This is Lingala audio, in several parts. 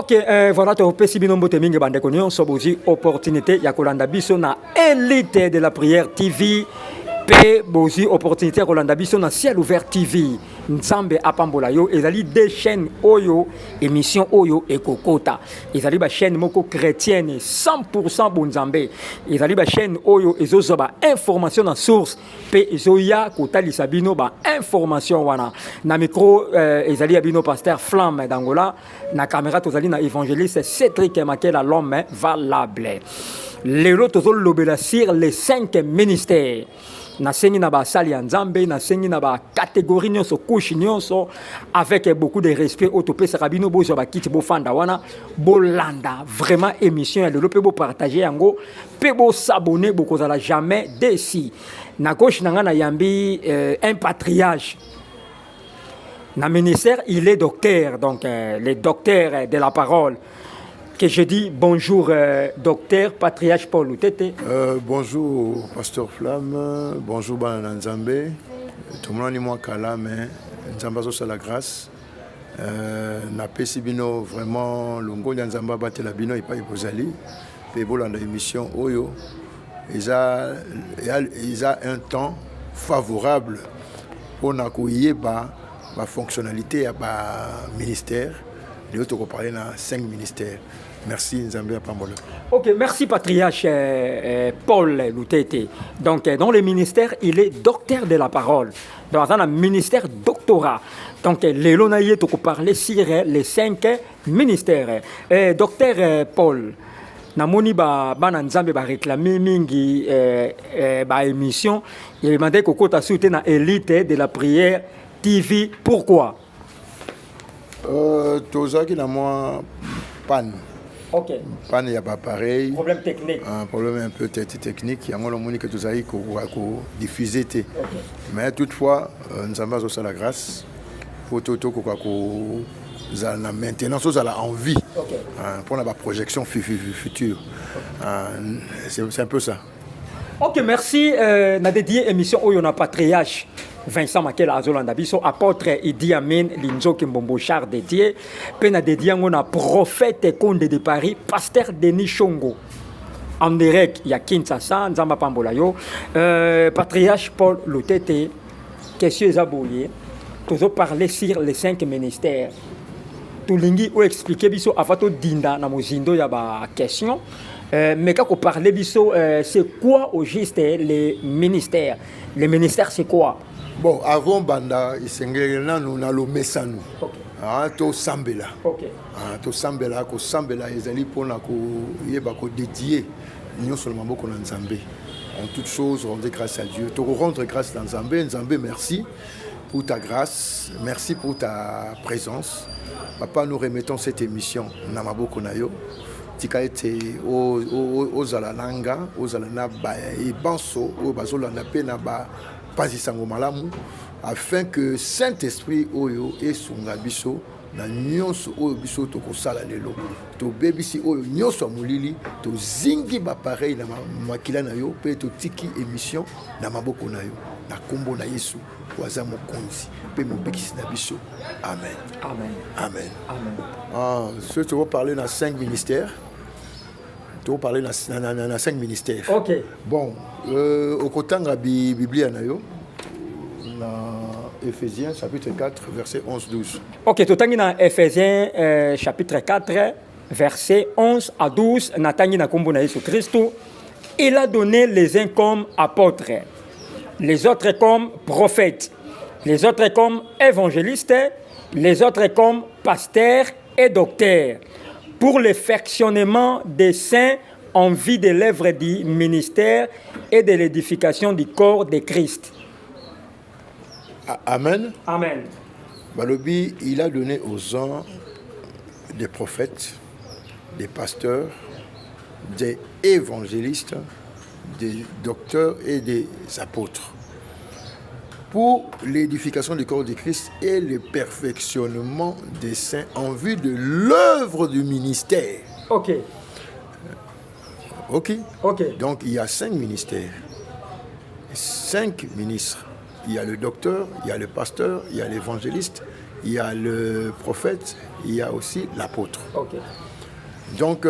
Ok, voilà, tu peux si bien nombreux mingi bande konyo sobozi opportunité ya kolanda biso na élite de la prière TV. Pe bozi opportunité ya kolanda biso na ciel ouvert TV. Nzambe apambola yo ezali des chaînes oyo émission oyo ekokota. Ezali ba chaîne moko chrétienne 100% bonzambe. Ezali ba chaîne oyo ezozo ba information na source pe ezoya kotalisa bino ba information wana. Na micro ezali abino pasteur Flamme d'Angola, na caméra tozali na évangéliste Cédric Makela l'homme valable. Lelo tozol lobela sur les 5 ministères. Na sengi na ba sali ya nzambe na sengi na ba catégorie nyonso couche nyonso avec beaucoup de respect autopé sarabino bozo ba kiti bo fanda wana bolanda vraiment émission ya lelo pe bo partager yango pe bo s'abonner boko za la jamais déci na gauche na nga na yambi un patriarche na ministère il est docteur donc les docteurs de la parole. Que je dis bonjour, docteur Patriarche Paul Loutete. Bonjour, pasteur Flamme. Bonjour, Banana Nzambe. Tout le monde est moi kala, mais Nzamba sur la grâce. Na pesibino vraiment longo Nzamba batte la bino et pas ipozali. Pebo dans l'émission Oyo. Ils a un temps favorable pour n'accueillir la fonctionnalité à ministère. Les autres on parler dans 5 ministères. Merci Nzambe Apambola. Ok, merci Patriarche Paul Loutete. Donc dans le ministère, il est docteur de la parole. Dans un ministère doctorat. Donc les lonaïe to parler sur les 5 ministères. Docteur Paul, namoni ba Nzambe ba réclamer mingi ba émission, il demandait que kota soute na élite de la prière TV. Pourquoi? Tozaki na moi panne. Ok. Panne, il n'y a pas pareil. Problème technique. Un problème un peu technique. Il y a un moment que Tozaki diffuser. Okay. Mais toutefois, nous avons aussi la grâce. Pour tout la maintenance, nous avons envie. Okay. Pour la projection future. Okay. C'est un peu ça. Ok, merci. Na dédié émission où on a patriarche Vincent Makela Azolanda biso apôtre Idi Amin Linzoki Mbombo Char dédié pe na dédié on a prophète Conde de Paris pasteur Denis Chongo en direct il y a Kinshasa Nzamba Pambola yo patriarche Paul Loutete question ezabouye tozo parler sur les 5 ministères tolingi ou expliquer biso avato dinda na mozindo ya ba question. Mais quand on parle biso, c'est quoi au juste les ministères? Les ministères, c'est quoi? Bon, avant Banda, nous avons le message. To Sambela. To Sambela, ko Sambela, ils allaient pour dédier. Nous seulement beaucoup dans Nzambe. En toutes choses, rendre grâce à Dieu. Te rendre grâce dans Nzambe. Nzambe, merci pour ta grâce, merci pour ta présence. Papa, nous remettons cette émission. Namaboko Nayo. Tikaete aux alalanga, aux alana et banso, aux bazolana penaba, pasisango malamu, afin que Saint-Esprit oyo et sungabiso na nyonso oyo biso to kosala lelo to bebisi oyo nyonso mulili to zingi ba pareil na makila na yo pe to tiki émission na maboko na yo na kombo na Yesu waza mokonzi pe mobekisi na biso. Amen. Amen. Amen. Amen. Ce tu vas parler dans 5 ministères. Tu vas parler dans 5 ministères. Ok. Bon, au côté de la Bible, dans Éphésiens chapitre 4, verset 11-12. Ok, tout le dans Éphésiens chapitre 4, verset 11 à 12, Nathalie na kombo na Jésus Christ, il a donné les uns comme apôtres, les autres comme prophètes, les autres comme évangélistes, les autres comme pasteurs et docteurs, pour le perfectionnement des saints en vue de l'œuvre du ministère et de l'édification du corps de Christ. Amen. Amen. Balobi, il a donné aux uns des prophètes, des pasteurs, des évangélistes, des docteurs et des apôtres, pour l'édification du corps de Christ et le perfectionnement des saints en vue de l'œuvre du ministère. Ok. Ok. Donc il y a 5 ministères, 5 ministres. il y a le docteur, il y a le pasteur, il y a l'évangéliste, il y a le prophète, il y a aussi l'apôtre. Ok. Donc,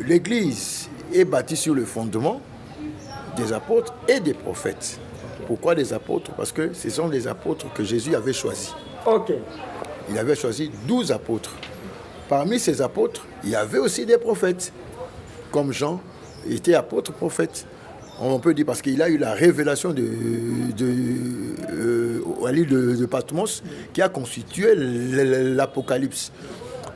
l'Église est bâtie sur le fondement des apôtres et des prophètes. Okay. Pourquoi des apôtres? Parce que ce sont des apôtres que Jésus avait choisis. Ok. Il avait choisi 12 apôtres. Parmi ces apôtres, il y avait aussi des prophètes, comme Jean était apôtre prophète. On peut dire parce qu'il a eu la révélation de l'île de Patmos qui a constitué l'Apocalypse.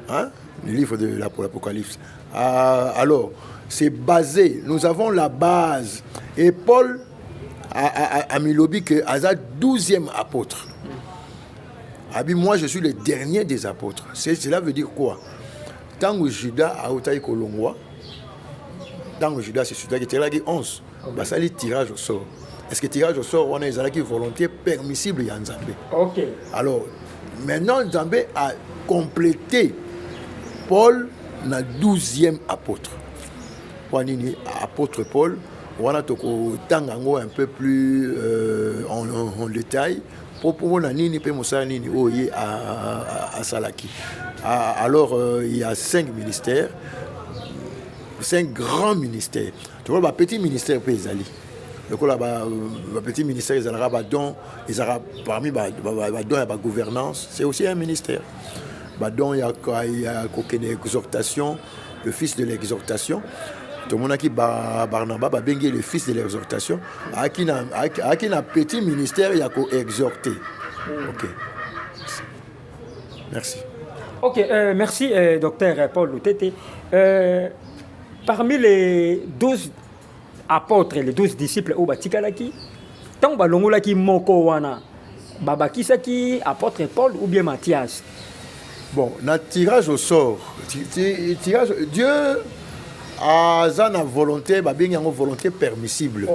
Hein? Le livre de l'Apocalypse. Alors, c'est basé, nous avons la base. Et Paul a mis l'objet que Hazard 12e apôtre. Moi, je suis le dernier des apôtres. Cela veut dire quoi? Tant que Judas a été Kolongwa, tant que Judas c'est Judas qui était là, 11. Bah, ça, c'est tirage au sort. Est-ce que tirage au sort, on a une volonté permissible à Nzambé? Ok. Alors, maintenant, Nzambé a complété Paul, le 12e apôtre. Apôtre Paul, on a un peu plus en détail. Alors, il y a 5 ministères, 5 grands ministères. Tu vois, le petit ministère peut y aller. Le petit ministère, il y a parmi la gouvernance, c'est aussi un ministère. Il y a l'exhortation, le fils de l'exhortation. Tout le monde qui Barnabas va benguer le fils de l'exhortation. À qui un petit ministère, il y a qu'à exhorter. Ok. Merci. Ok, merci, docteur Paul Lutete. Parmi les 12 apôtres, les 12 disciples au Batikalaki, tant balongolaki moko wana, babakisaki apôtre Paul ou bien Matthias. Bon, notre tirage au sort, Dieu a une volonté, une volonté permissible.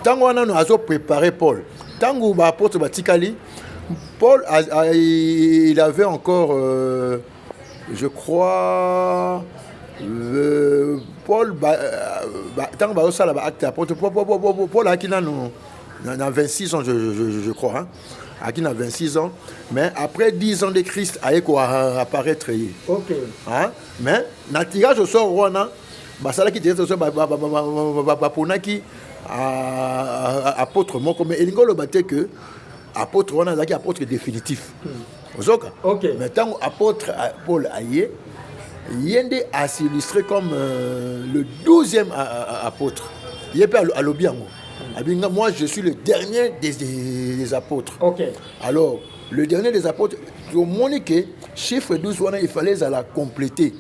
Tant qu'on a préparé Paul, tant qu'on a apôtre Batikali, Paul il avait encore, je crois, Paul, tant qu'on a acte apôtre, Paul a 26 ans, je crois. Hein. Qui a 26 ans, mais après 10 ans de Christ, il a apparaître. Ok. Hein? Mais, dans le tirage au sort, on a qui dit que apôtre, mais il y que apôtre, on a apôtre définitif. Ok. Mais tant apôtre Paul Aye, il a s'illustrer comme le 12e apôtre. Il est à l'Obiango. Moi, je suis le dernier des apôtres. Okay. Alors, le dernier des apôtres, au Monique, chiffre 12, il fallait la compléter.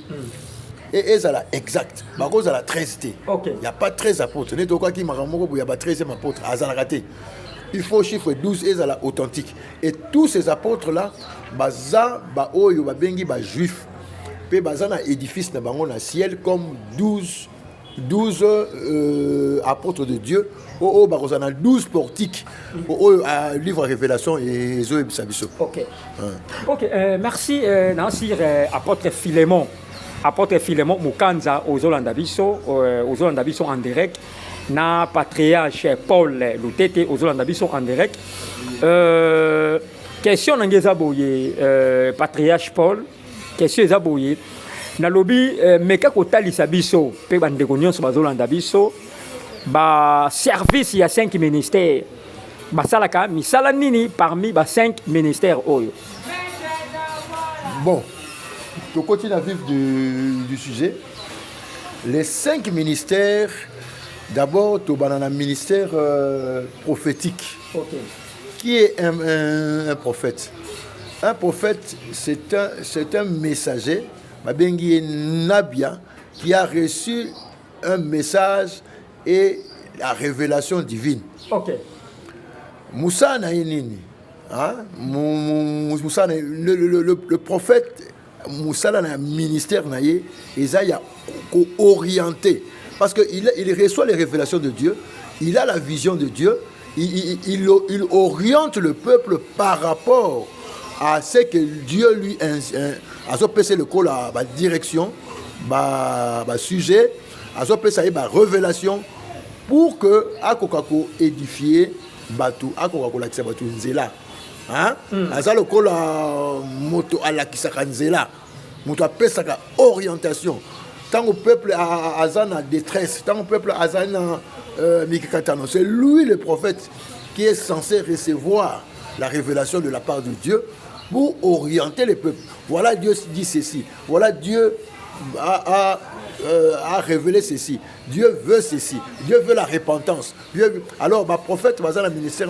Et elle est exacte. Par contre, elle a 13. Il n'y a pas 13 apôtres. Il n'y a pas 13e apôtre. Elle a raté. Il faut chiffre 12 et elle est authentique. Et tous ces apôtres-là, ils sont juifs. Puis ils ont un édifice dans le ciel comme 12 apôtres de Dieu. On a 12 portiques au livre Révélation et Zoé Bissabiso. Ok. Merci, Nansir, apôtre Philémon. Apôtre Philémon, Mukanza, aux Olandabiso en direct. Na patriarche Paul Lutete, aux Olandabiso en direct. Question Nangezaboye, patriarche Paul. Question Zaboye. Na lobby meka ko talisa biso pe bandeko nyonso bazolanda biso ba service ya 5 ministères basalaka misala nini parmi ba 5 ministères oyo. Bon, pour continuer à vivre du sujet, les 5 ministères, d'abord tu as un ministère prophétique. Okay. Qui est un prophète? Un prophète, c'est un messager, Babengi Nabia, qui a reçu un message et la révélation divine. Ok. Moussa Naïnini, hein? Le prophète Moussa a un ministère naïe, et ça il a orienté. Parce qu'il reçoit les révélations de Dieu, il a la vision de Dieu, il oriente le peuple par rapport à ce que Dieu lui a fait le col à direction, sujet, à fait la révélation pour que akokako édifier batu akokako lakisa batu nzela hein aza lokola moto alakisaka nzela moto apesaka orientation tant au peuple aza na détresse tant au peuple aza na mikikatano c'est lui le prophète qui est censé recevoir la révélation de la part de Dieu pour orienter les peuples. Voilà, Dieu dit ceci. Voilà, Dieu a révélé ceci. Dieu veut ceci. Dieu veut la repentance. Alors, ma prophète, un ministère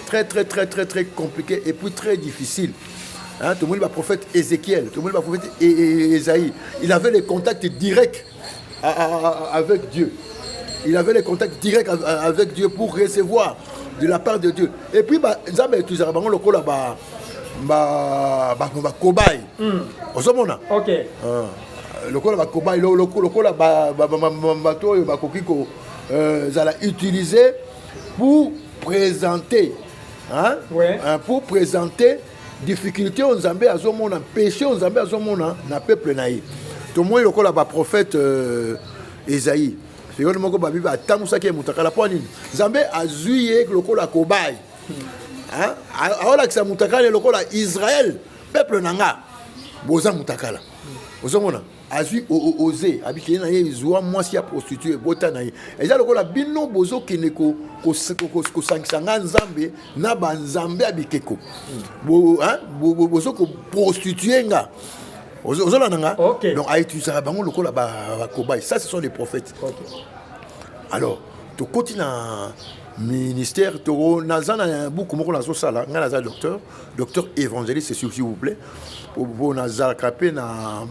très, très, très, très, très compliqué et puis très difficile. Hein, tout le monde, le prophète Ézéchiel, tout le monde, le prophète Ésaïe. Il avait les contacts directs avec Dieu. Il avait les contacts directs avec Dieu pour recevoir de la part de Dieu. Et puis, nous avons utilisé le cobaye. Osomona. Ok. Le cobaye, le bateau, utilisé pour présenter, hein, ouais. Pour présenter difficultés aux Zambé à Zomona, péché aux Zambé à Zomona, na peuple naïf. Tout le monde le prophète Ésaïe. C'est le mot que Babi a tant ça qui est mutakala pour nini. Zambé a zuyé le cobaye. Hein? Alors que ça mutakala le kola Israël peuple nanga boza mutakala ozomona azui osé habité na yezwa mwasi ya prostituée bota na ye eza le kola bino bozo kineko ko sankisanga nzambe na banzambe abikeko bo hein bozo ko prostituée nga ozolana nga okay. Donc a utilisé bango le kola ba kobaye ça ce sont les prophètes okay. Alors to continue ministère toro nazana beaucoup moko nazo sala nga naza docteur évangéliste s'il vous plaît pour nazala kapé na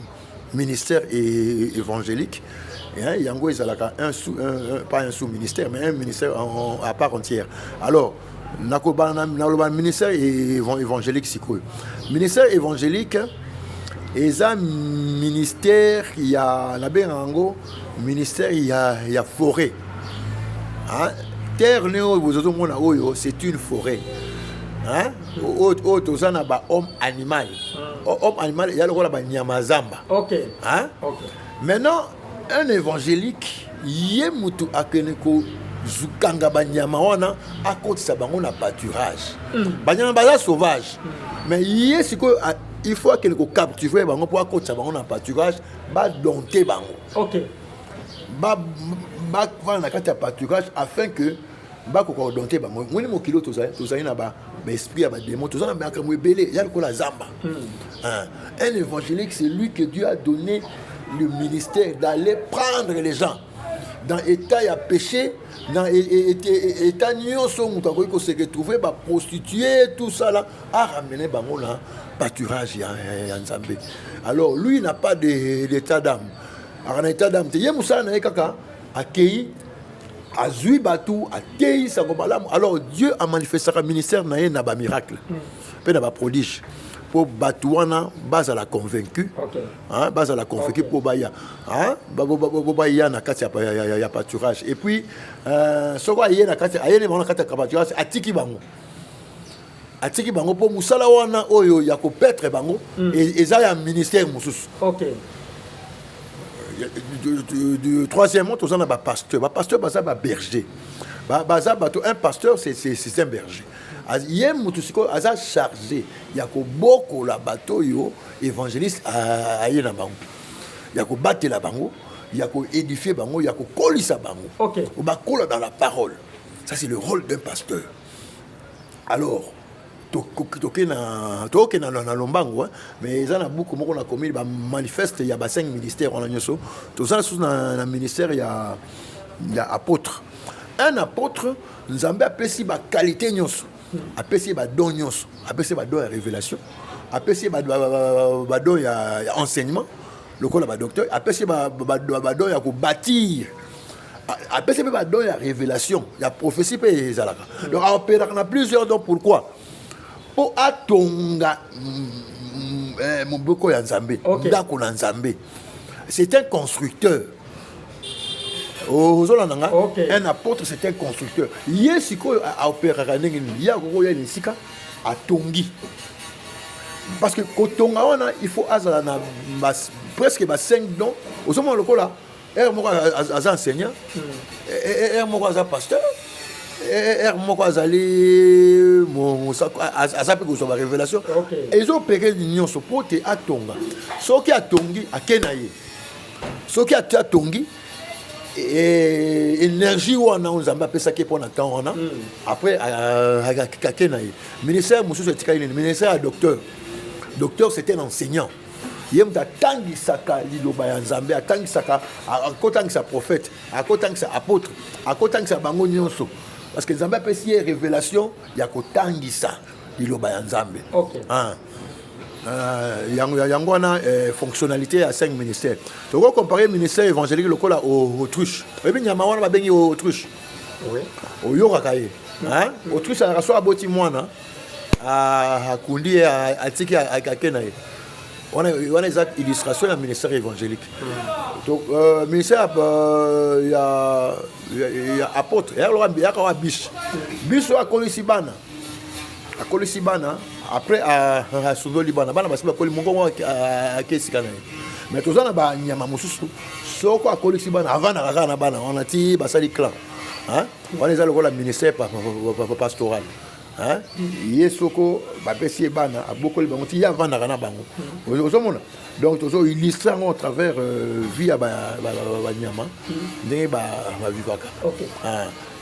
ministère évangélique et yango ezalaka pas un sous ministère mais un ministère à part entière. Alors nakoba na ministère évangélique sikoyo ministère évangélique eza ministère ya na bengo ministère ya forêt hein. Terre c'est une forêt. Hein? Homme animal. Homme animal, il y a le rôle de Nyamazamba. Ok. Hein? Okay. Maintenant, un évangélique, il y a mutu akeneko zukanga banyamawana à côté de bango na pâturage. Banyama baza sauvage. Mais il faut que capturer bango pour à côté de bango na pâturage, ba dompter bango. Ok. Ba na kati ya pâturage afin que ba ko dompter bango. Moni mo kilo tozali na ba esprit ya ba démon tozana ba ka mo belé ya ko la zamba. Un évangélique, c'est lui que Dieu a donné le ministère d'aller prendre les gens dans l'état il y a péché, dans l'état nyonso muta ko se retrouver ba prostituer tout ça là à ramener bango là pâturage ya Nzambe. Alors lui il n'a pas d'état d'âme. En état d'âme, il y a Moussa Kaka accueilli, a zui batou, a teyi sagobalam. Alors Dieu a manifesté son ministère na ba miracle, pe na ba prodige. Pour batouana, base à la convaincu, hein, base à la convaincu pour baya, hein, baya na kati ya pâturage. Et puis, ce quoi y a na kati, aye ne kati ya pâturage, atiki bango. Atiki bango pour musala wana oyo ya ko petre bango et ça y a un ministère mususu. OK. Troisièmement, tu as un pasteur. Un pasteur, c'est un berger. Un pasteur, c'est un berger. Il y a un chargé. Il y a beaucoup de bateaux évangélistes à y bango. Il y a battre la bango. Il y a édifier bango. Il y a coller sa bango. OK. On va coller dans la parole. Ça, c'est le rôle d'un pasteur. Alors, toke na lombango mais ils ont beaucoup on a commis manifeste il y a 5 ministères on a nyoso tous ça sous na ministère il y a apôtre un apôtre Nzambe apprécie ba qualité nyoso apprécie ba don nyoso apprécie ba don ya révélation apprécie ba don ya enseignement le col ba docteur apprécie ba don ya ko bâtir apprécie ba don ya révélation ya prophétie pe ezalaka donc on a plusieurs dons. Pourquoi? Pour atonga moboko ya Nzambe ndako na Nzambe. C'est un constructeur. Un apôtre, c'est un constructeur. Yesiko a opéré ya nisika atongi. Parce que kotonga wana il faut azala na presque 5 dons. Osoma lokola moko aza enseignant moko aza pasteur moko azali aza pe kozwa révélation ezopeke nyonso po te atonga soki atongi akena ye soki atongi énergie wana nzambe apesaki mpona temps wana après akena ye ministère mosusu etikali nini ministère ya docteur c'était un enseignant ye mutu atangisaka liloba ya nzambe atangisaka akotangisa prophète akotangisa apôtre akotangisa bango nyonso parce que nzambe apesi ye révélation ya kotangisa liloba ya nzambe yango wana fonctionnalité ya 5 ministères toko comparer ministère évangélique lokola autruche oyebi nyama wana babengi autruche oyokaka ye autruche alaka so aboti mwana akundi ye atiki akena ye wana eza illustration ya ministère évangélique ministère ya apôtre yaka wa biche oyo akolisi bana après asundoli bana basi bakoli mongongo akesika na ye mais toza na banyama mosusu soko akolisi bana avandaka kaka na bana wana ti basali clan wana eza lokola ministère pastoral ye soko bapesi ye bana abokoli bango ti ye avandaka na bango ozomona donc tozo illustre yango au travers vie ya banyama ndenge bavivaka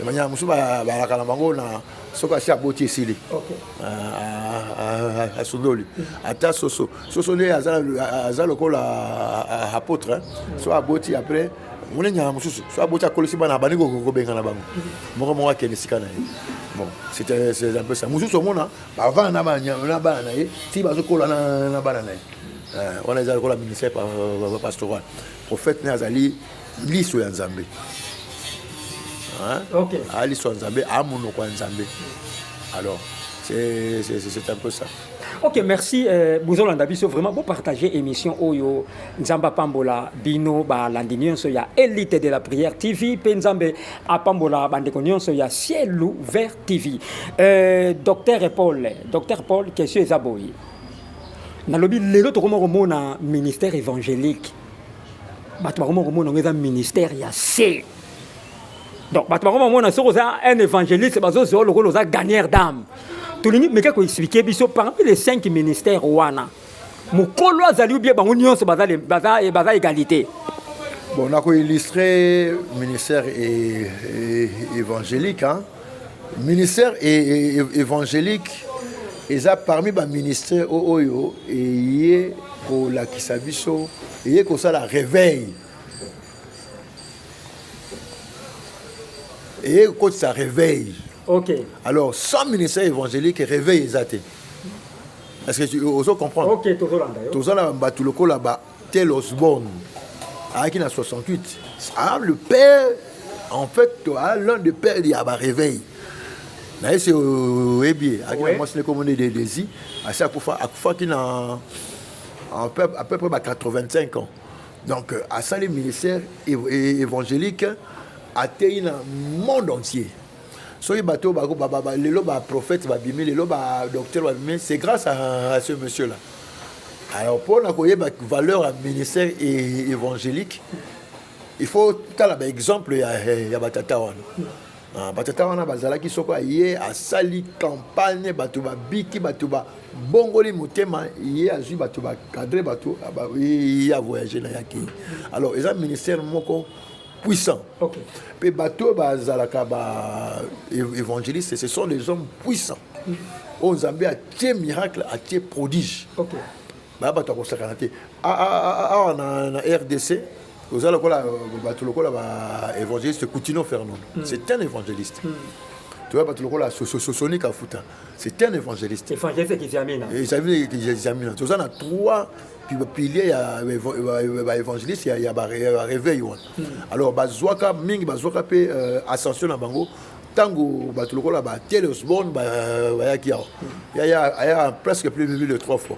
banyama mosusu balaka na bango na soki asi aboti esili asundoli ata soso nde aza lokola apôtre so aboti après mone nyama mosusu so aboti akolisi bana abandi kobengana bango moko akende esika na ye bon c'est un peu ça mosusu omona bavanda na bana na ye ti bazokola na bana na ye wana eza lokola ministère pastoral prophète ne azali liso ya nzambe liso ya nzambe amonoko ya nzambe alors c'est un peu ça. Ok, merci. Bozolanda biso vraiment pour partager émission Oyo Nzamba Pambola Bino ba landinion so ya élite de la prière TV pe Nzambe a Pambola bandekonion so ya ciel ouvert TV. Docteur Paul question ezaboyi. Na lobi lelo to komo na ministère évangélique. Bato ba komo na ngeza ministère ya C. Donc bato ba komo na so un évangéliste bazo zo lokolo za gagneur d'âme. Mais qu'est-ce qu'on explique biso parmi les 5 ministères wana mukolo azali ou bien bango nyonso baza égalité. Bon, on a illustré ministère évangélique ministère évangélique eza parmi ba ministère oyo et ko la kisabiso et ko ça la réveil et ko ça réveille. Ok. Alors, sans ministère évangélique, réveille les athées. Est-ce que tu oses comprendre? Ok, tout ça là, tout le coup là-bas, tel Osborne, qui a 68. Le père, en fait, l'un des pères, il y a un réveil. Là, c'est au Ébier, moi, c'est comme on est des I, à chaque fois qu'il a à peu près 85 ans. Donc, à ça, les ministères évangéliques atteignent le monde entier. Soyez bateau, le prophète, le docteur, c'est grâce à ce monsieur-là. Alors, pour la valeur à ministère évangélique, il faut un exemple, il y a Batata Wana. Batata Wana, Bazalaki Soko, il y a sali campagne, Batouba Biki, Batouba Bongoli Moutema, il y a Ju Batouba Cadre Batou, il y a voyagé dans Yaki. Alors, il y a un ministère moko puissant. Okay. Puis bateau bazalaka évangélistes, ce sont des hommes puissants. On Zambie a tes miracles, a tes prodiges. OK. Ba bato ko sakanate. Na RDC, aux alokola bato lokola ba évangéliste Coutinho Fernand. C'est un évangéliste. Tu vois bato lokola Sonic Afuta. C'est un évangéliste. Évangéliste qui examine. Ils examinent. Tous on a 3 piliers évangéliste, il y a un réveil. Alors, bazouaka mingi bazouaka pe ascension na bango tango batuloko la ba Osborne il y a presque plus de 3 fois.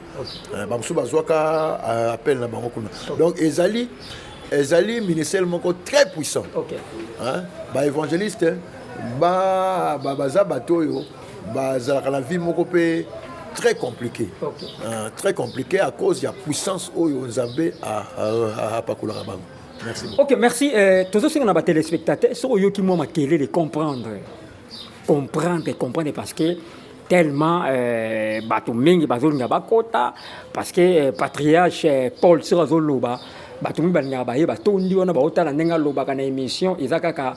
Bamsou bazouaka appelle na bango kuna. Donc ezali ministère moko très puissant. OK. Ba évangéliste baza batoyo bazala la vie moko pe très compliqué. Okay. Très compliqué à cause de la puissance où Nzambe a Pakula Rabango. Merci. Ok, merci. Tous ceux qui ont des téléspectateurs, sont eux qui m'ont maquillé de comprendre. Comprendre parce que tellement bato mingi bazolinga bakota parce que patriarche Paul Sirazoloba bato mingi balinga baye batondi wana baotala ndenga lobaka na émission ezakaka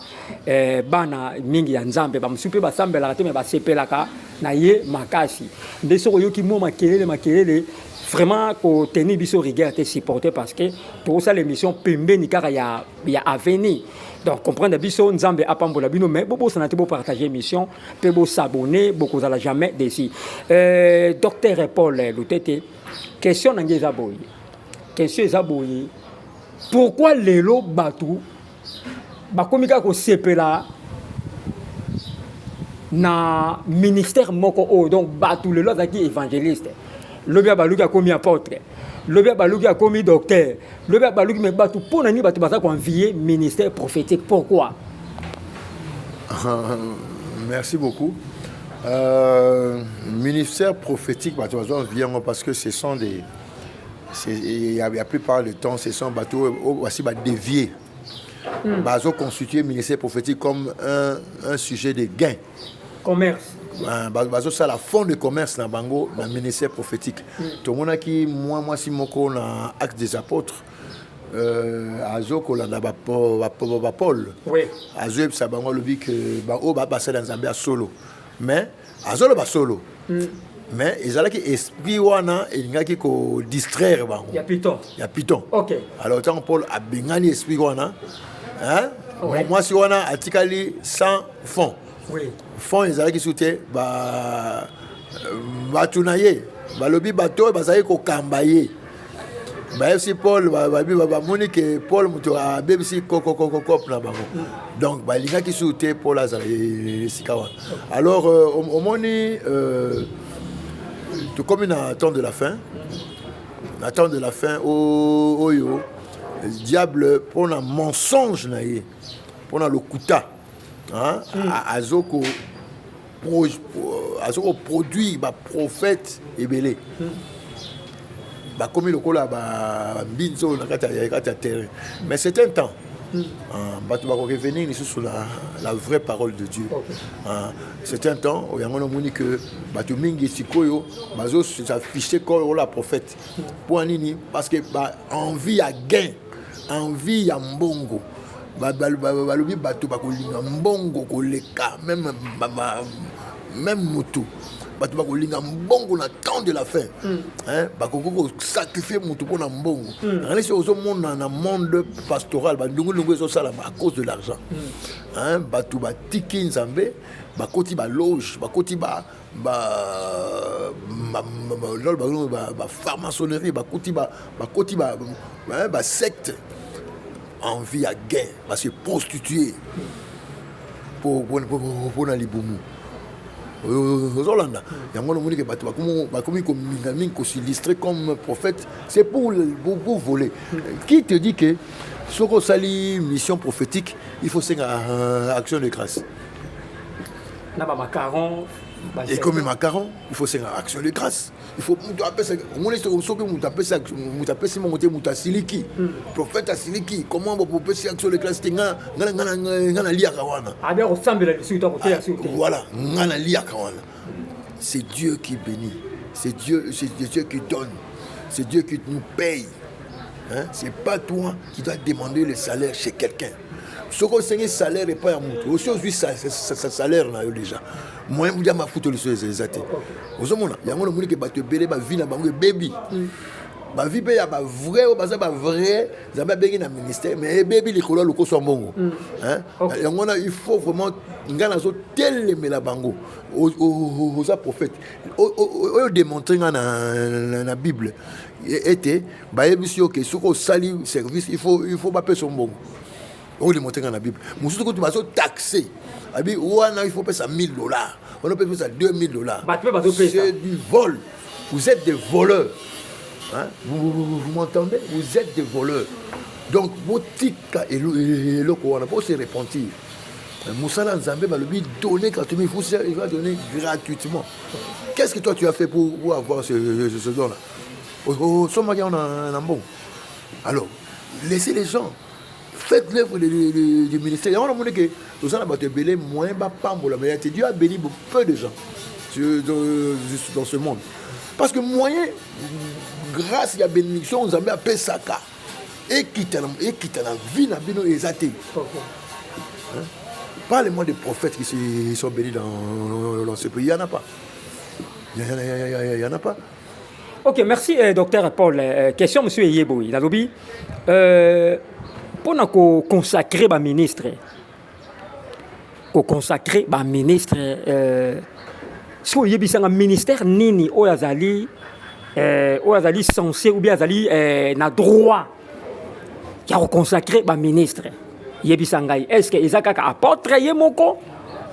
bana mingi ya nzambe bamusupe basambelaka te me basepelaka na ye makasi nde soko yoki mo makelele vraiment ko tenir biso rigueur te supporter parce que tout ça l'émission pembeni kaka ya avenir. Donc comprendre biso nzambe apambola bino mais bobo sanate bo partager émission pe bo s'abonner beaucoup à la jamais d'ici. Docteur Paul Lutete question ngeza boyi. Question ezaboyi. Pourquoi lelo batu bakomika ko sepela na ministère moko o donc batu lelo zaki évangéliste. Lobia baluki a commis apôtre. Lobia baluki a commis docteur. Lobia baluki mais batu pour nani batu baza convier ministère prophétique. Pourquoi? Merci beaucoup. Ministère prophétique, parce que ce sont des... La plupart du temps, ce sont bateaux aussi déviés. Ils constitué le ministère prophétique comme un sujet de gain. Commerce. C'est la fond de commerce dans Bango, dans le ministère prophétique. Tout le monde qui, moi, si mon dans Acte des Apôtres, Azoko là Paul. Oui. Azou ça Bango le dit que Bao va passer dans Zambia solo. Mais Azolo va solo. Mais ils ont qui esprit wana et il y a qui ko distraire Bango. Il y a Python. OK. Alors tant Paul a bengani esprit wana, hein? Ouais. Moi si wana atikali sans fond. Oui. Fond ils ont qui soutien tunaye balobi bato bazali ko kambaye ba si Paul ba monique Paul muto a BBC cop na bango donc ba linga ki soutien Paul azali sikawa alors au moni tout comme une attente de la fin oyo diable pour un mensonge naie pour un lokuta hein azoko produit ba prophète ebelé ba comme le kola ba binzo na kata terrain mais c'est un temps ba tu vas revenir sur la vraie parole de Dieu. C'est un temps où il y a un moni que ba tu mingi sikoyo bazo s'afficher comme la prophète pour nini parce que ba envie à gain envie à mbongo balobi bato bakolinga mbongo koleka même mutu bato bakolinga mbongo na temps de la fin hein bakoko sacrifier mutu pour na mbongo ngani se ozo mona na monde pastoral bandungu ezo sala à cause de l'argent hein bato batiki nzambe bakoti ba loge bakoti ba pharmaçonnerie bakoti ba secte envie à gain parce que prostituée pour na libumu Zolanda yango no monique bato bakomi ko s'illustrer comme prophète c'est pour voler qui te dit que soko sali mission prophétique il faut faire action de grâce na ba macaron et comme macaron il faut faire action de grâce il faut appeler ça on est sur que muta siliki prophète asiliki comment on peut faire action de grâce ngana lia kawana abia ressemble la suite voilà ngana lia kawana c'est Dieu qui bénit c'est Dieu qui donne c'est Dieu qui nous paye hein c'est pas toi qui dois demander le salaire chez quelqu'un. Ce qu'on sait, salaire n'est pas à mon aussi aujourd'hui ça salaire là déjà moi vous dire ma photo les choses exactes aux hommes là il y a un monde qui bat te belé ba vie na bango baby ba vie ba ba vrai ou ba vrai ça ba bengi na ministère mais baby les couleurs le ko so mbongo hein il faut vraiment ngana zo tellement la bango aux prophètes au démontrer na Bible était ba yebisi que ce qu'on sali service il faut pas payer son mbongo. On les montre dans la Bible. Nous sommes taxés. Il faut payer ça $1,000. On peut payer ça $2,000. C'est du vol. Vous êtes des voleurs. Hein? Vous m'entendez? Vous êtes des voleurs. Donc, votre tika et le Coran, pour se repentir. Moussala Nzambe va lui donner gratuitement. Il va donner gratuitement. Qu'est-ce que toi tu as fait pour avoir ce don-là? Alors, laissez les gens. faites l'œuvre du ministère. On a montré que nous avons belé moins pambola, mais Dieu a béni peu de gens dans ce monde. Parce que moyen, grâce à la bénédiction, nous avons appelé Saka. Et qui t'a la vie, n'a bien exaté. Parlez-moi des prophètes qui sont bénis dans ce pays. Il n'y en a pas. Il n'y en a pas. Ok, merci, docteur Paul. Question, monsieur Yeboui. Il a dit, pour nous consacrer le ministre, si vous avez un ministère, nini, oyazali censé ou bien azali na droit qui a consacré le ministre. Est-ce que Isaka apôtre yemoko,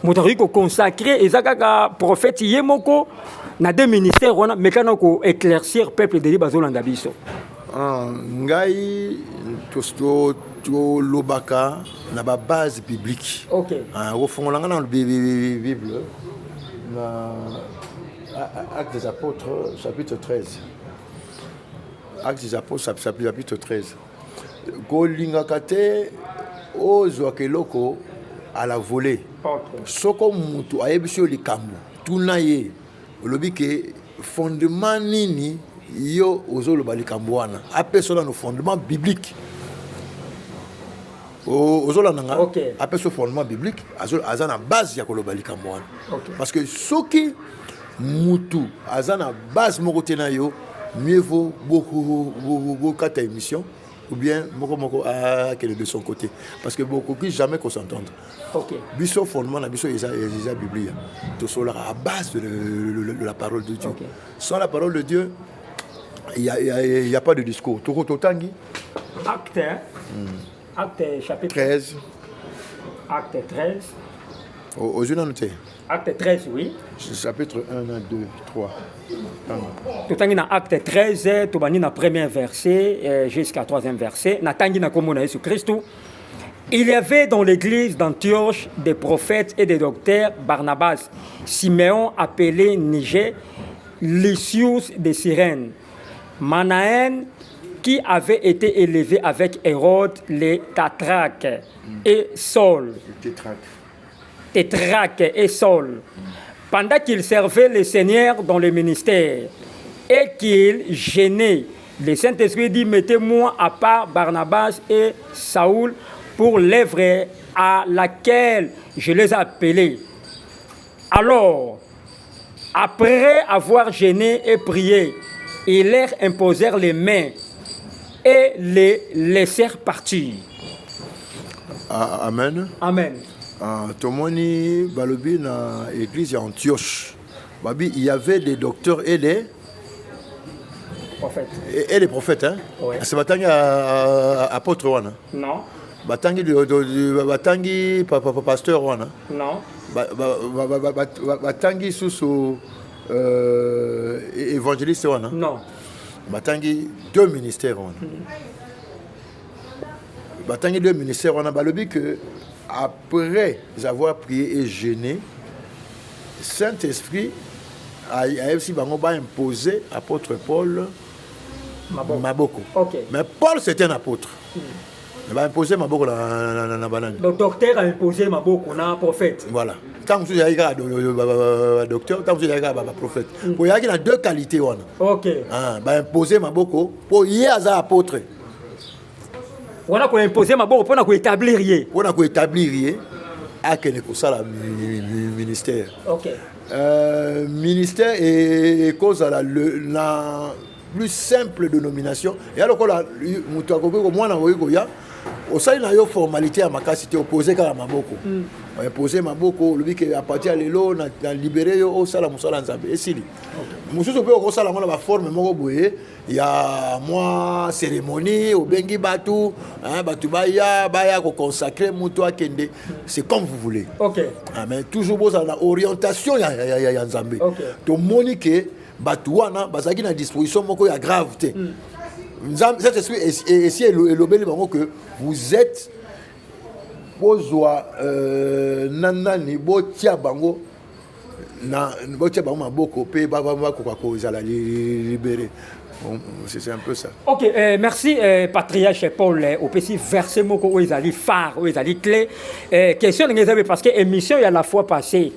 motori ko consacré Isaka prophète yemoko na deux ministères on a mécano éclaircir peuple de Bazolanda biso. Ngai to lobaka na ba base biblique. OK. Au fond là dans la Bible Actes des Apôtres chapitre 13. Actes des Apôtres chapitre 13. Golingakate ozokeloko à la volée. Soko mutu ayebisho likambo. Tunaye olobi ke fondement nini yo ozoloba likambo wana. Appelle cela nos fondements bibliques. Ozolananga appelle ce fondement biblique azana base ya koloba likambo wana. Parce que soki mutu azana base moko tena yo mieux vaut beaucoup kata émission ou bien moko qu'elle est de son côté parce que beaucoup qui jamais qu'on s'entende. Biso fondement na biso isa Bible tout cela à base de la parole de Dieu. Sans la parole de Dieu il y a pas de discours. Toko tangi Acte chapitre 13. Acte 13. Aux yeux noté. Acte 13, oui. Chapitre 1, 2, 3. Tout en acte 13, tout en premier verset jusqu'à troisième verset. Natangi na komona Jésus Christ. Il y avait dans l'église d'Antioche des prophètes et des docteurs, Barnabas, Siméon appelé Niger, Lysius de Cyrène, Manaën qui avait été élevé avec Hérode les Tétrarques et Saul. Tétrarque et Saul, pendant qu'il servait le Seigneur dans le ministère et qu'il gênait, le Saint-Esprit dit, mettez-moi à part Barnabas et Saoul pour l'œuvre à laquelle je les ai appelés. Alors, après avoir gêné et prié, ils leur imposèrent les mains et les laissèrent partir. Amen. Amen. Tomoni balobi na église à Antioche. Babi, il y avait des docteurs et des prophètes. Et des prophètes, hein? Oui. C'est batangi apôtre wana. Non. Batangi pasteur wana. Non. Batangi sous évangéliste wana. Non. Batangi deux ministères wana. Batangi deux ministères wana balobi que après avoir prié et jeûné, Saint-Esprit a aussi imposé apôtre Paul Maboko. Mais Paul c'était un apôtre. Il a imposé Maboko na banane. Le docteur a imposé Maboko na prophète. Voilà. Tant que vous avez un docteur, tant que vous avez un prophète. Il y a deux qualités. OK. Il a imposé Maboko pour y avoir un apôtre. On a imposé Maboko pour établir. Pour établir à quel ministère. OK. Ministère est cause à la plus simple dénomination. Et alors que au sein de la formalité à ma c'était opposé à Maboko. Opposé Maboko, le but à partir de l'eau, on a libéré au Salam Nzambe. Et si Monsieur Sopé au Salam on a forme il y a moi cérémonie au Bengi Batu, Batu Baya ko consacré Mutua Kende. C'est comme vous voulez. OK. Mais toujours beau la orientation ya Nzambe. To monique Batu wana bazaki na disposition moko ya gravité. Cet esprit est l'obéli que vous êtes bozwa nanani botia bango na botia ba maboko pe ba ko zala libéré. C'est un peu ça. Ok, merci Patriarche Paul. Au petit verset moko où ils allaient phare, où ils allaient clé. Question de parce que émission il y a la fois passée.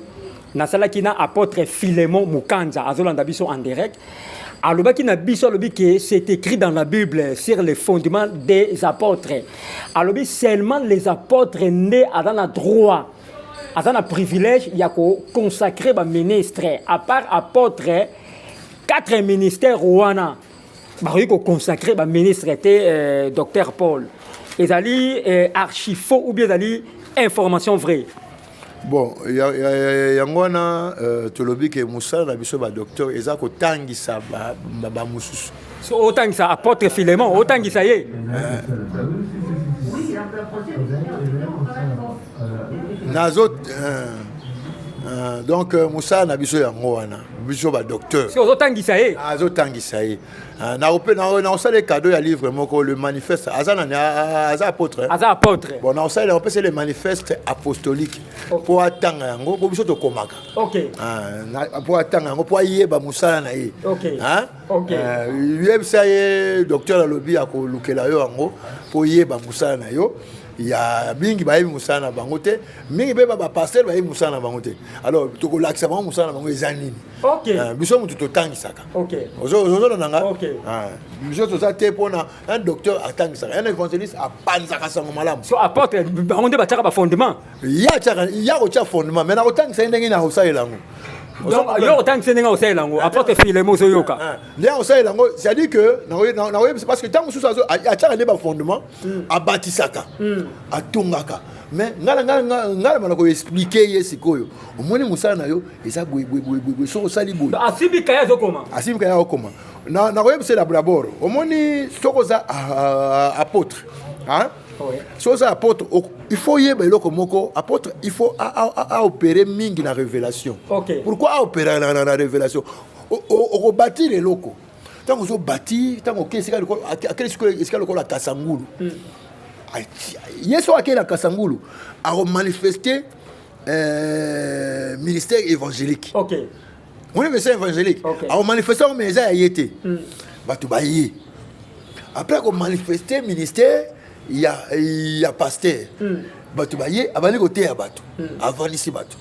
Na sala kina apôtre Philémon Mukanza azolanda biso en direct. Alors qui na biso alobi que c'est écrit dans la Bible sur les fondements des apôtres. Alors seulement les apôtres nés à dans le droit, à dans le privilège, il y a consacré ba ministre. À part apôtre, 4 ministères ouana. Bah oui, consacré ba ministre était docteur Paul. Ils allaient archifaux ou bien ils allaient information vraie. Bon, yangwana tolobi ke Moussa na biso ba docteur ezako tangisa ba mususu. So autant ça apôtre Philémon, autant ça y est. Nazot donc Moussa na biso yangwana, biso ba docteur. So autant ça y est. Azo tangisa ye. Na osala les cadeaux ya livre moko le manifeste aza apôtre. Aza apôtre. Bon na osala c'est le manifeste apostolique pour atanga yango pour biso to komaka. OK. Pour atanga yango pour yeba musala na ye. OK. Hein? OK. Yebisa ye docteur alobi akolukela yo yango pour yeba musala na yo. Il y a mingi ba yebi musala na bango te, mingi be ba pasteur ba yebi musala na bango te. Alors to ko lakisa bango musala na bango ezanini. OK. Biso mutu to tangisaka. OK. Ozo nanga. OK. Biso to sa te pona un docteur atangisaka, un évangéliste apanzaka sango malamu. So apôtre bango nde bataka ba fondement. Ya ko cha fondement, mais na ko tangisa ndenge na osala ngo. Yo autant que nga osala ngo apôtre Philémon zoyoka. Là osala ngo, c'est-à-dire que c'est parce que tant que ça a cha ba fondement abatisaka. Atungaka. Mais ngala manako expliquer yesikoyo. Omoni musala na yo eza bwe so osali bwe. Asibi kaya zokoma. Asibi kaya okoma. Na c'est d'abord. Omoni sokoza apôtre. Hein? Chose apôtre, il faut y apôtre, il faut opérer mingi la révélation. Okay. Pourquoi opérer la révélation? On bâtit les locaux. Tant qu'on bâtit, tant qu'on est-ce qu'il la Kasangulu. Yeso la Kasangulu a manifesté ministère évangélique. OK. On est ministère évangélique. A manifesté au ministère a été. Batoubayi. Après qu'on manifesté ministère il y a pasteur. Batoubaye, avant de côté à Batou. Avant ici Batou.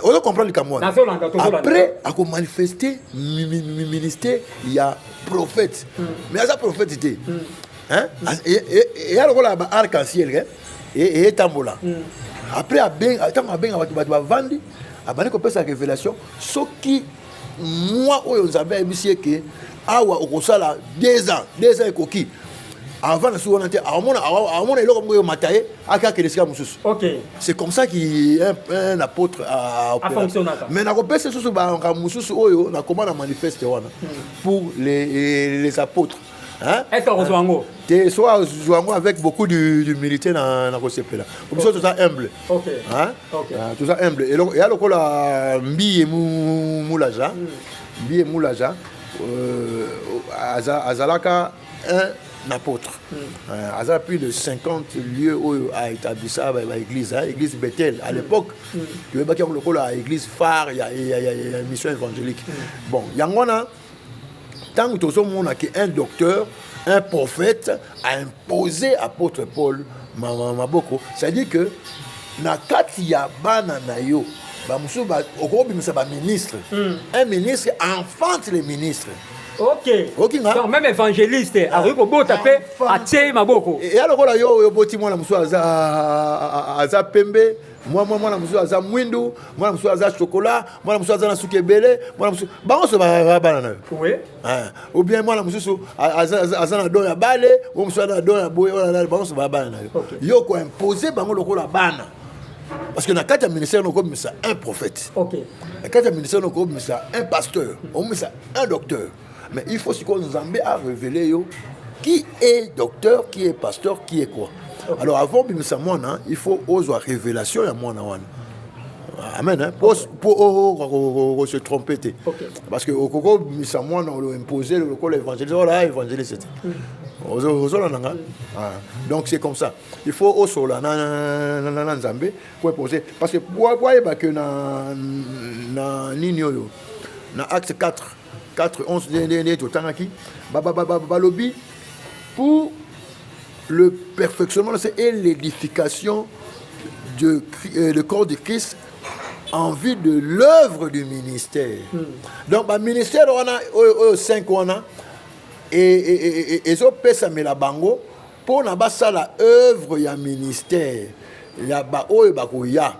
On doit comprendre le Cameroun. Après, à manifester ministère, il y a prophète. Mais il y a prophète était. Et alors là, arc-en-ciel et tambola. Après, à ben vendre, à ben qu'on sa révélation, ce qui moi on avait monsieur que awa okosala 2 ans et coquille. Avant la souveraineté, c'est comme ça qu'un apôtre a fonctionné. Mais comment manifeste pour les apôtres. Tu sois avec beaucoup d'humilité dans ce pays-là. Pour ça, tout ça humble. Tout ça humble. Et il y a le cas Mbi et Moulaja. Mbi et Moulaja. Azalaka un apôtre. Il y a plus de 50 lieux où a établi ça, l'église, l'église Bethel. À l'époque, il y a l'église phare, il y a une mission évangélique. Bon, il y a tant que un docteur, un prophète a imposé apôtre Paul Maboko. C'est-à-dire que na kati ya bana na yo ministre. Un ministre enfante les ministres. OK. Donc même évangéliste, ariko bota pe atie maboko. Et alors là yo boti mwana musu aza pembe, mwana musu aza mwindu, mwana musu aza chocolat, mwana musu aza na suki ebele, mwana musu bango so ba banana. Oui. Ou bien mwana musu aza na don ya bale, ou musu na don ya boye, bango so ba banana. Yo ko imposer bango lokola bana. Parce que dans le ministère, nous avons un prophète. Dans le ministère, nous avons un pasteur, un docteur. Mais il faut qu'on nous embête à révéler qui est docteur, qui est pasteur, qui est quoi. Alors avant, il faut oser révélation à moi. Amen. Hein? Pour se tromper. Parce que au Coco, moi, on l'a imposé, le Coco, l'évangéliste, oh là, évangéliste, c'était. Donc c'est comme ça. Il faut au sol, pour imposer. Parce que, pour que dans acte 4, 11, pour le perfectionnement et l'édification du corps de Christ en vue de l'œuvre du ministère. Donc, le ministère, on a 5 ans, et ils ont payé ça, mais la bango, pour la œuvre, il y a ministère. Il y a bakoya.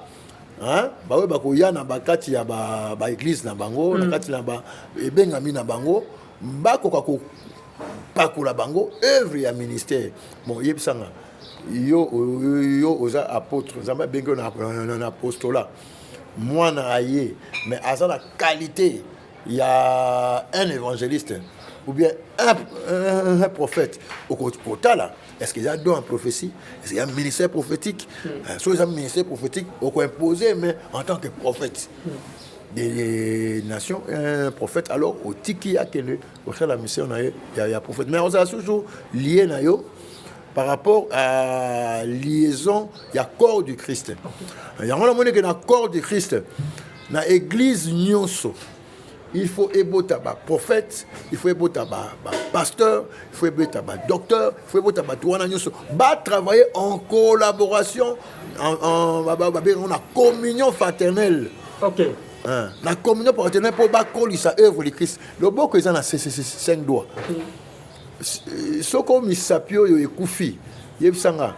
Bakoya, na bakati ya ba église na bango, na kati na ba ebengami na bango, bako pakola bango, œuvre ya ministère. Bon, yebsanga. Yo oza apôtre, zamba bengo na apostolat. Moi na aye, mais à la qualité, il y a un évangéliste ou bien un prophète au côté là. Est-ce qu'il y a don en prophétie? Est-ce qu'il y a un ministère prophétique? Soit il y a un ministère prophétique, on peut imposer, mais en tant que prophète des nations, un prophète, alors au tiki à quel au la mission, il y a prophète. Mais on a toujours lié par rapport à liaison, il y a corps du Christ. Il y a un corps du Christ, dans l'église nyonso. Il faut ébota prophète, il faut ébota pasteur, il faut ébota docteur, il faut ébota touana nyonso. Travailler en collaboration, en communion fraternelle. Ok. La communion fraternelle pour coller sa œuvre de Christ. Le beau que ça a 5 doigts. Ce qu'on mis sapio et koufi, yebsanga.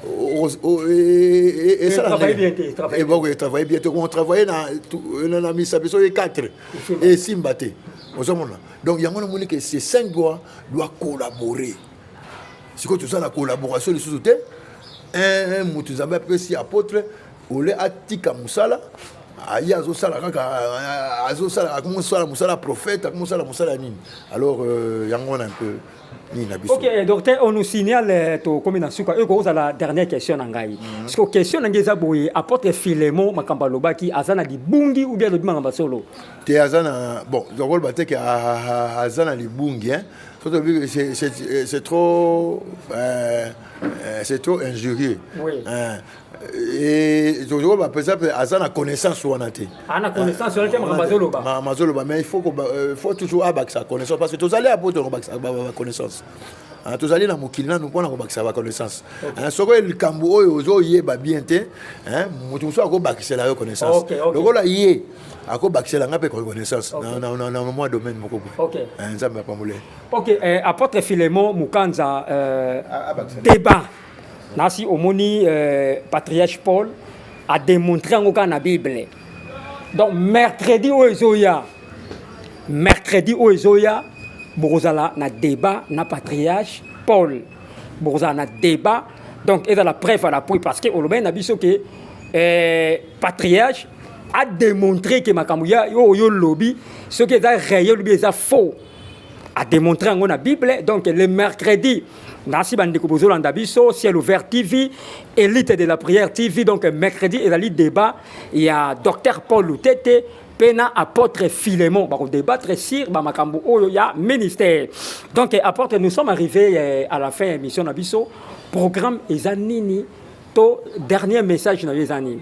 Et ça travaille bien. Travaille bien. On travaille dans la mise sapio et 4 et simbate. Donc il y a un que ces 5 doigts doivent collaborer. C'est que tout ça la collaboration de sous-souté. Un moutouzabe apprécié apôtre, ou les atika musala. Alors, il y a un peu. Ok, docteur, on nous signale comme la dernière question. Parce que la question est apporte Philémon, Makambaloba, qui a di bungi ou bien le Mambasolo. Bon, le rôle batte que Azana di bungi, c'est trop injurieux. Oui. Et je vois par exemple Azana connaissance ou anaté. Ana connaissance sur le thème Mazoloba. Mazoloba, mais il faut toujours avoir sa connaissance parce que tous allez à bout de connaissance. Tous allez dans Mokilina nous prendre sa connaissance. Ce que le Cambo ozo yeba bien té, hein, mutu so ko bakise la connaissance. Le rôle là yé ako bakise la ngape connaissance dans moi domaine moko. OK. Nzamba pa mole. OK, apôtre Philémon Mukanza débat. Nasi omoni patriarche Paul a démontré en la Bible. Donc mercredi au Ezoya, Borozala na débat na patriarche Paul. Borozala na débat. Donc et dans la preuve à l'appui parce que au na biso que patriarche a démontré que Makamouya yo lobby ce qui est réel ou bien faux. A démontré en la Bible. Donc le mercredi Nasi Bandeko Bozolanda Biso, Ciel Ouvert TV, Élite de la Prière TV. Donc mercredi, il y a le débat. Il y a Dr Paul Loutete, Pena apôtre Philémon. On va débattre sur Makambo Oya ministère. Donc apôtre, nous sommes arrivés à la fin de l'émission Nabiso. Programme Ezanini, to dernier message na Ezanini.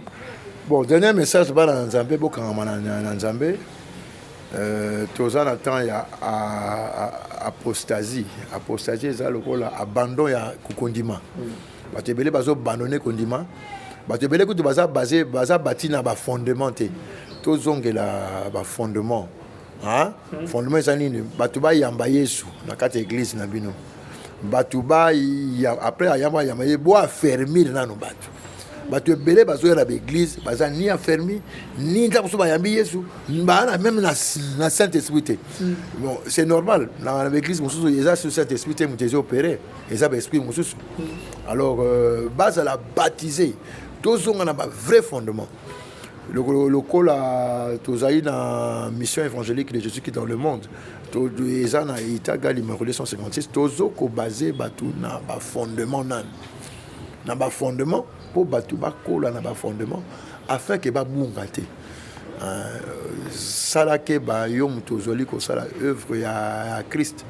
Bon, dernier message dans Nzambé, beaucoup en Nzambé. Tous en attend il y a apostasie. Apostasie c'est le abandon ya kondima. Batebele bazo abandonner kondima. Batebele kutu baza basé baza bâti na ba fondement te. Tous ongela ba fondement. Hein? Fondement c'est nini? Batuba yamba Yesu na kati église na bino. Batuba après yamba yamba boa fermer na no batu. Batu belé bazo na l'église baza ni affermi ni ndakuso bayambi Yesu mbana même na Saint-Esprit. Bon, c'est normal dans l'église mususu eza sur Saint-Esprit mutezi opéré eza ba esprit mususu. Alors base à la baptiser tozonga na ba vrai fondement. Le col a tozali na mission évangélique de Jésus qui dans le monde. Eza na itaga numéro 256 tozo ko basé batu na ba fondement nan. Na ba fondement pour battre bakola na ba fondement afin que ba bungate sala ke ba yo mutozoli ko sala œuvre ya Christ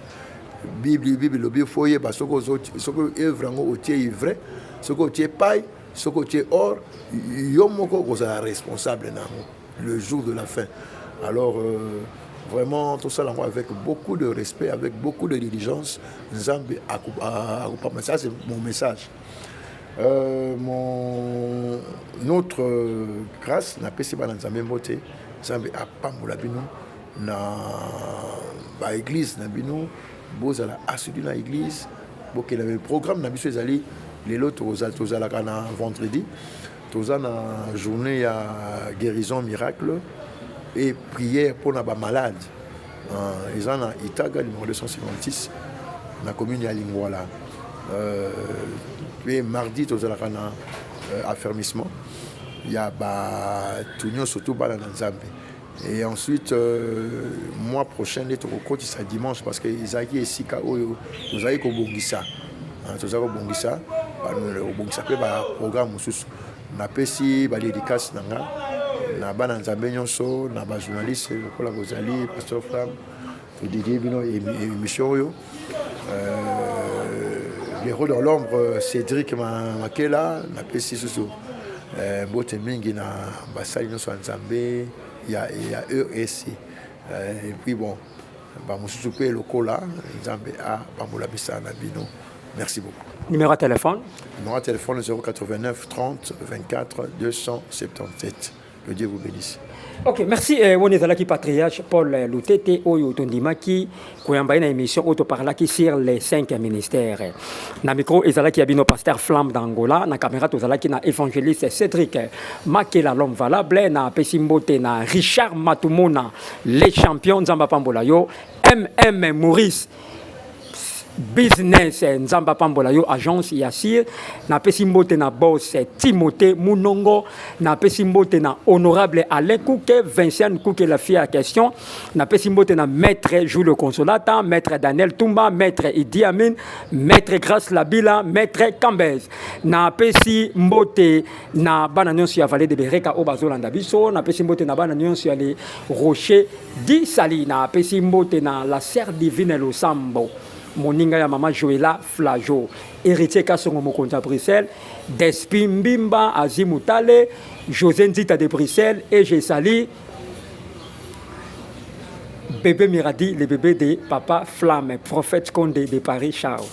Bible lobi foye ba soko œuvre ngo otie vrai soko otie paille soko otie or yo moko ko sala responsable na le jour de la fin. Alors vraiment tout ça avec beaucoup de respect, avec beaucoup de diligence. Nzambe ça c'est mon message. Notre grâce n'a pas été Nzambe moté. Nzambe a pambola bino na ba église na bino bozala assidu na église boke le programme na biso ezali lelo tozala kana vendredi tozana journée ya guérison miracle et prière pour les malades. Ils ont un Itaga numéro 256 dans la commune de Lingwala. Puis mardi, tu as un affermissement. Il y a tout le monde surtout dans Nzambe. Et ensuite, mois prochain, les Torokoti, c'est dimanche parce que Isaki et Sika, nous avons Bongisa. Nous avons Bongisa. Bongisa, le programme, nous avons aussi des dédicaces. Na bana nzambe nyonso na ba journaliste ko la bozali pasteur Flam Didier bino émission yo héros dans l'ombre Cédric Makela na pesi susu bote mingi na basali nyonso nzambe ya ESC et puis bon ba mususu pe lokola nzambe a bamola bisana bino. Merci beaucoup. Numéro de téléphone? Numéro de téléphone 089 30 24 277. Que Dieu vous bénisse. Ok, merci. On est là qui patriarche Paul Lutete Oyo Tondimaki Koyamba une émission auto parla qui sur les 5 ministères. Na micro ezala qui abino pasteur Flamme d'Angola, na caméra tozala qui na évangéliste Cédric Makela l'homme valable, na Pesimbote na Richard Matumona les champions Nzamba Pambola yo, MM Maurice business Nzamba Pambola yo agence Yassir na pesimbote na boss Timothée Munongo na pesimbote na honorable Alain Kouke Vincent Kouke la fille à question na pesimbote na maître Jules Consolata maître Daniel Tumba maître Idi Amin maître Grace Labila maître Cambez na pesimbote na bana nyonso ya vallée de Bereka o bazolanda biso na pesimbote na bana nyonso ya les rochers di Sali na pesimbote na la serre divine Losambo Moninga ya mama Joëla Flajo, héritier Kassongo Mokonza Bruxelles, Despi Mbimba Azimutale, José Nzita de Bruxelles et j'ai sali bébé Miradi, le bébé de papa Flamme, prophète Condé de Paris, Charles.